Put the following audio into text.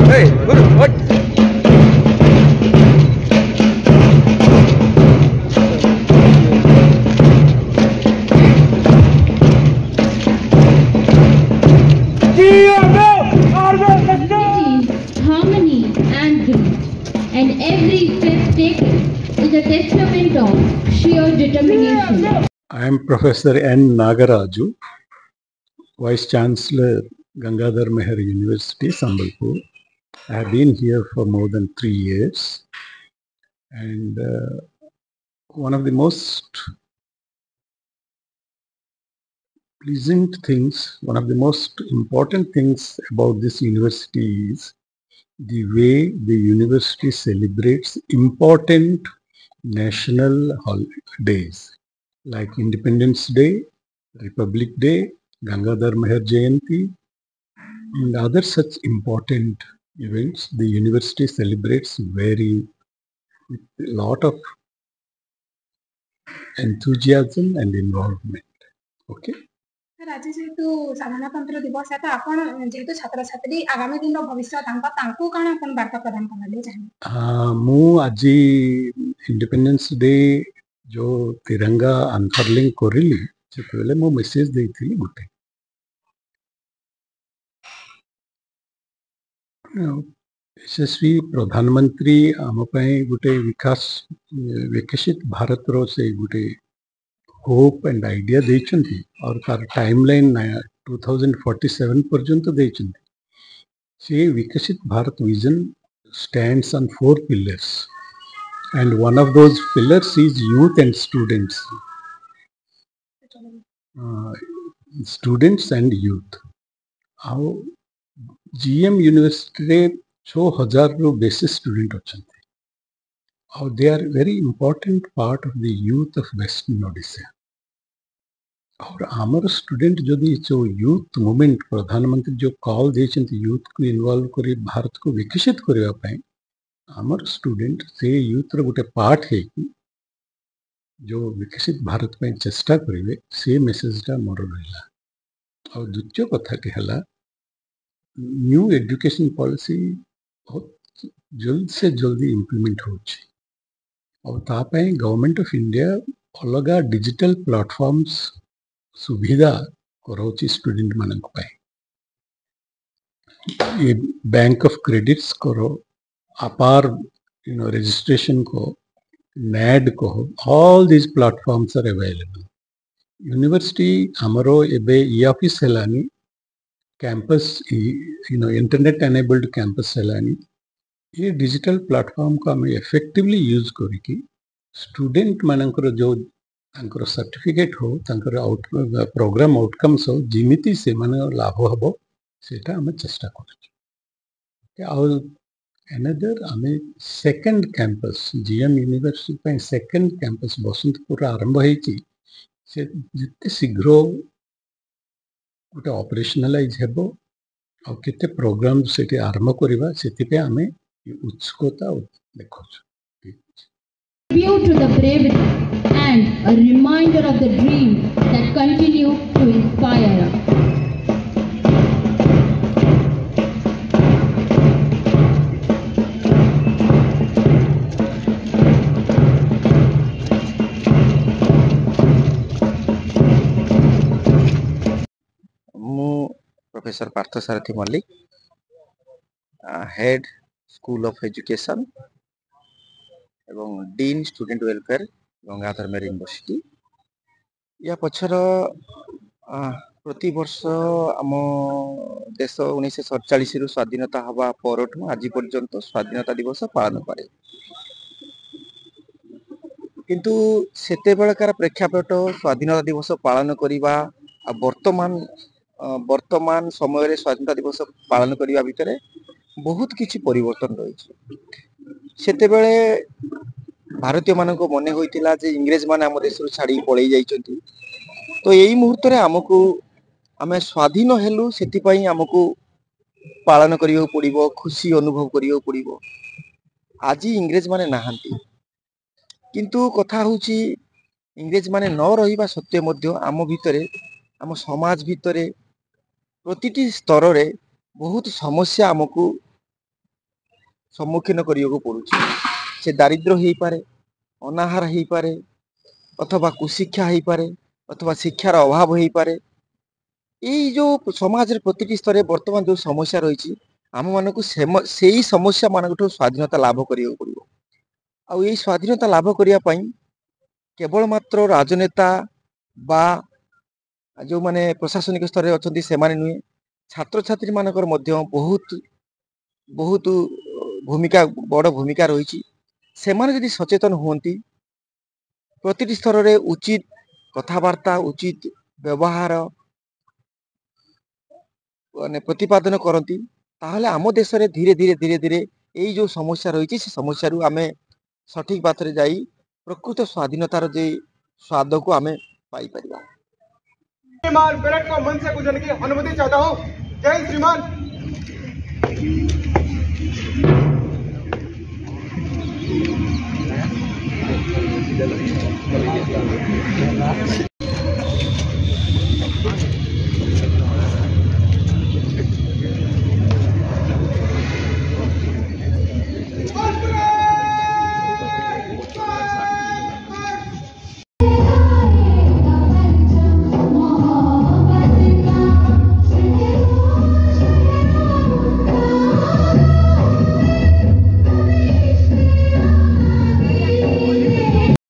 Hey, what? Harmony and grit, and every step taken is a testament of sheer determination. I am Professor N. Nagaraju, Vice Chancellor, Gangadhar Mehar University, Sambalpur. I have been here for more than 3 years, and one of the most pleasant things, one of the most important things about this university is the way the university celebrates important national holidays like Independence Day, Republic Day, Gangadhar Mehar Jayanti, and other such important events. The university celebrates with a lot of enthusiasm and involvement. Okay. आज जेहेतु साधारणतंत्र दिवस है तो आपण जेहेतु छात्र छात्री आगामी दिन भविष्य तांको काना आपण वार्ता प्रदान करले चाहे मु आज इंडिपेंडेंस डे जो तिरंगा अनफर्लिंग करिली से मु मेसेज देइथिली गोटे यशस्वी प्रधानमंत्री आम गोटे विकसित भारत रो से गोटे होप एंड आइडिया देइछंती और तार टाइमलाइन 2047 पर्यंत देइछंती से विकसित Bharat vision stands on 4 pillars, and one of those pillars is youth and students. Students and youth. How GM University 6000 रो बेसिस स्टूडेंट अछंती. How they are very important part of the youth of Western Odisha. और आमर student जदि जो youth movement प्रधानमंत्री जो call देछंती youth को involve करी भारत को विकसित करबा पई आमर स्टूडेंट से यूथ रो गोटे पार्ट है कि जो विकसित भारत पई चेष्टा करिवे से मेसेजटा मोर रहला. और द्वितीय कथा के हला न्यू एजुकेशन पॉलिसी बहुत जल्द से जल्दी इंप्लीमेंट होछि और ता पई गवर्नमेंट ऑफ इंडिया अलगा डिजिटल प्लेटफॉर्म्स सुविधा करोची स्टूडेंट मानक पाए. ये बैंक ऑफ क्रेडिट्स करो अपार रजिस्ट्रेशन को NAD को all these platforms are available. University हमरो एबे ई ऑफिस हेलानी कैंपस इंटरनेट एनेबल्ड कैंपस हेलानी. ये डिजिटल प्लेटफॉर्म को हम इफेक्टिवली यूज करिकी स्टूडेंट मानकर जो सर्टिफिकेट हो प्रोग्राम आउटकम्स हो जिमिति से माने लाभ हबो सेटा हम चेष्टा कर. एनदर हमें सेकंड कैंपस जीएम यूनिवर्सिटी पे सेकंड कैंपस बसंतपुर आरंभ होईची से जिते शीघ्र गोटे ऑपरेशनलाइज हेबो और केते प्रोग्राम सेठी आरंभ करबा सेति पे हमें उत्सुकता देखोछ. Tribute to the bravery and a reminder of the dreams that continue to inspire us. मु professor Parthasarathi Mallick, head school of education एवं dean student welfare Gangadhar Meher university. या पछर प्रति वर्ष आम देश 1947 रु स्वाधीनता हवा परठू आज पर्यंत स्वाधीनता दिवस पालन करे. किंतु सेते बेलकार प्रेक्षापट स्वाधीनता दिवस पालन करिबा वर्तमान समय रे स्वाधीनता दिवस पालन करिबा भितरे बहुत किछि परिवर्तन रही. सेते बेले भारतीय मानक मने होइतिला जे इंग्रेज माने हम देश छाड़ी पळै जाइछंती. तो यही मुहूर्त रे हमकु आमे स्वाधीन हेलु सेति पई हमकु पालन करियो पड़िबो, खुशी अनुभव करियो पड़िबो. आज इंग्रेज माने नाहंती किंतु कथा होउची इंग्रेज माने न रहिबा सत्य मध्य आम भितरे आम समाज भितरे प्रतिटी स्तर रे बहुत समस्या आमको सम्मुखीन करियो पड़ुछि। से दारिद्र्य हो पारे, अनाहार हो पारे, अथवा कुशिक्षा हो पारे, अथवा शिक्षार अभाव हो पारे। ये जो समाज रे प्रतिटी स्तर वर्तमान जो समस्या रही आम मानक से समस्या मान स्वाधीनता लाभ करियो पड़िबो। आ ये स्वाधीनता लाभ करिया पई केवल मात्र राजनेता बा जो माने प्रशासनिक स्तर रे अछंती से माने नुहे, छात्र छात्री मानकर मध्य बहुत बहुत भूमिका बड़ भूमिका रही। से माने यदि सचेतन होती प्रतिटी स्तर रे उचित कथबार्ता उचित व्यवहार माने प्रतिपादन करती ताहले आम देश रे धीरे धीरे धीरे धीरे यही जो समस्या रही से समस्या रु आमे सठिक बात रे जाई प्रकृत स्वाधीनतार जे स्वाद को आमे पाई परिबा। श्रीमान परेड को मंच से गुजरने की अनुमति चाहता हूँ। जय श्रीमान।